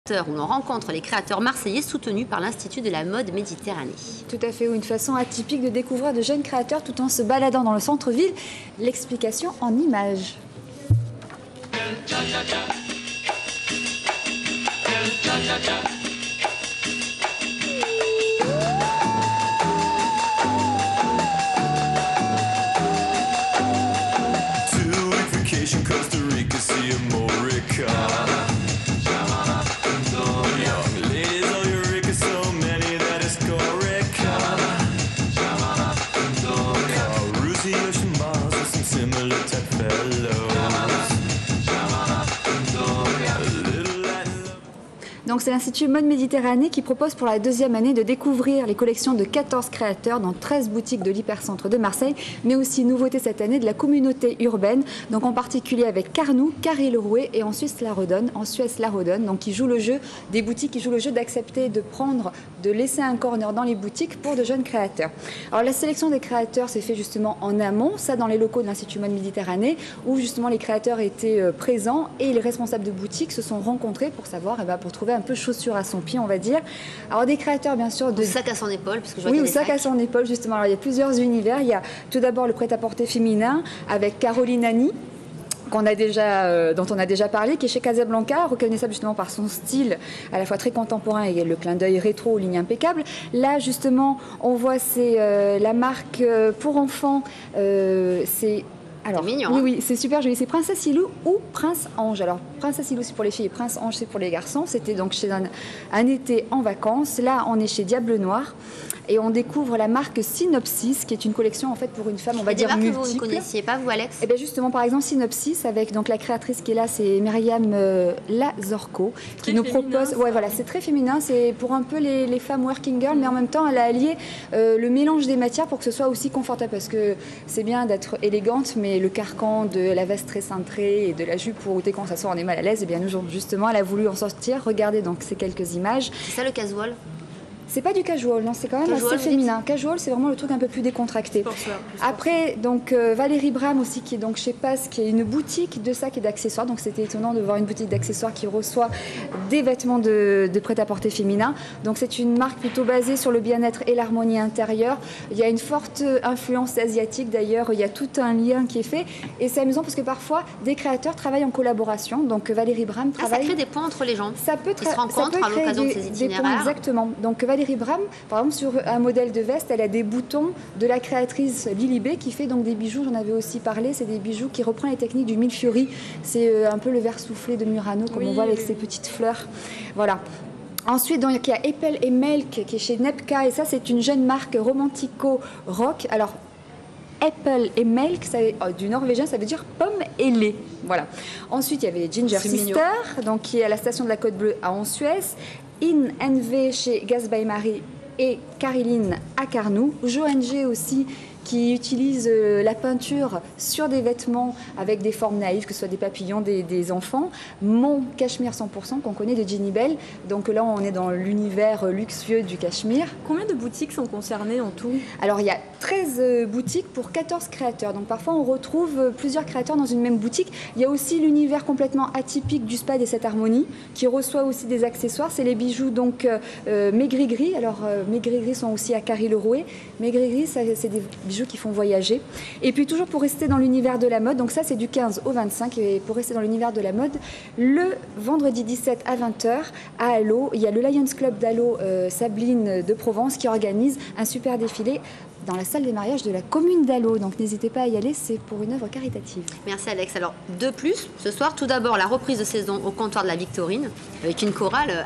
Où l'on rencontre les créateurs marseillais soutenus par l'Institut de la mode Méditerranée. Tout à fait, ou une façon atypique de découvrir de jeunes créateurs tout en se baladant dans le centre-ville. L'explication en images. Donc c'est l'Institut Mode Méditerranée qui propose pour la deuxième année de découvrir les collections de 14 créateurs dans 13 boutiques de l'hypercentre de Marseille, mais aussi nouveauté cette année de la communauté urbaine, donc en particulier avec Carnou, Carry-le-Rouet et en Suisse la Redonne, donc qui jouent le jeu, des boutiques qui jouent le jeu d'accepter de prendre, de laisser un corner dans les boutiques pour de jeunes créateurs. Alors la sélection des créateurs s'est fait justement en amont, ça dans les locaux de l'Institut Mode Méditerranée, où justement les créateurs étaient présents et les responsables de boutiques se sont rencontrés pour savoir, pour trouver un peu chaussure à son pied, on va dire. Alors des créateurs bien sûr de sac à son épaule, parce que je vois oui, au sac à son épaule justement. Alors il y a plusieurs univers. Il y a tout d'abord le prêt-à-porter féminin avec Caroline Annie, dont on a déjà parlé, qui est chez Casablanca, reconnaissable justement par son style à la fois très contemporain et le clin d'œil rétro aux lignes impeccables. Là justement on voit c'est la marque pour enfants, c'est alors, mignon, oui, hein. oui, c'est super joli. C'est Princesse Ilou ou Prince Ange. Alors, Princesse Ilou, c'est pour les filles et Prince Ange, c'est pour les garçons. C'était donc chez un été en vacances. Là, on est chez Diable Noir et on découvre la marque Synopsis, qui est une collection en fait pour une femme, on va dire multiple. Que vous ne connaissiez pas, vous, Alex? Et bien justement, par exemple, Synopsis, avec donc la créatrice qui est là, c'est Myriam Lazorko, qui nous propose. Ouais, voilà, c'est très féminin. C'est pour un peu les femmes working girl, mais en même temps, elle a allié le mélange des matières pour que ce soit aussi confortable, parce que c'est bien d'être élégante, mais le carcan de la veste très cintrée et de la jupe pour ôter quand on s'assoit on est mal à l'aise, et bien nous justement elle a voulu en sortir. Regardez donc ces quelques images. C'est ça le casual? C'est pas du casual, non, c'est quand même assez féminin. Casual, c'est vraiment le truc un peu plus décontracté. Après, donc Valérie Bram aussi, qui est donc chez Pass, qui est une boutique de sacs et d'accessoires. Donc c'était étonnant de voir une boutique d'accessoires qui reçoit des vêtements de prêt-à-porter féminin. Donc c'est une marque plutôt basée sur le bien-être et l'harmonie intérieure. Il y a une forte influence asiatique d'ailleurs, il y a tout un lien qui est fait. Et c'est amusant parce que parfois, des créateurs travaillent en collaboration. Donc Valérie Bram travaille... ça crée des ponts entre les gens. Ça peut Ils se rencontrent à l'occasion de ces itinéraires. Exactement. Donc Valérie Bram, par exemple, sur un modèle de veste, elle a des boutons de la créatrice Lily B qui fait donc des bijoux, j'en avais aussi parlé, c'est des bijoux qui reprend les techniques du mille-furie. C'est un peu le verre soufflé de Murano, comme on voit avec ses petites fleurs. Voilà. Ensuite, donc, il y a Apple et Melk qui est chez Nepka, et ça, c'est une jeune marque romantico-rock. Alors, Apple et Melk, du norvégien, ça veut dire pomme et lait. Voilà. Ensuite, il y avait les Ginger Sisters, donc, qui est à la station de la Côte Bleue à Ansuès. In NV chez Gaz by Marie et Caroline à Carnou. Joanne G aussi, qui utilise la peinture sur des vêtements avec des formes naïves, que ce soit des papillons, des enfants. Mon Cachemire 100% qu'on connaît de Jenny Bell. Donc là, on est dans l'univers luxueux du Cachemire. Combien de boutiques sont concernées en tout? Alors, il y a 13 boutiques pour 14 créateurs. Donc parfois, on retrouve plusieurs créateurs dans une même boutique. Il y a aussi l'univers complètement atypique du Spad et cette harmonie, qui reçoit aussi des accessoires. C'est les bijoux donc Maigri-Gris. Alors, Maigri-Gris sont aussi à Carry-le-Rouet. Maigri-Gris, c'est des bijoux qui font voyager. Et puis toujours pour rester dans l'univers de la mode, donc ça c'est du 15 au 25, et pour rester dans l'univers de la mode, le vendredi 17 à 20h à Allo, il y a le Lions Club d'Allo Sabline de Provence qui organise un super défilé dans la salle des mariages de la commune d'Allo. Donc n'hésitez pas à y aller, c'est pour une œuvre caritative. Merci Alex. Alors de plus, ce soir, tout d'abord la reprise de saison au comptoir de la Victorine avec une chorale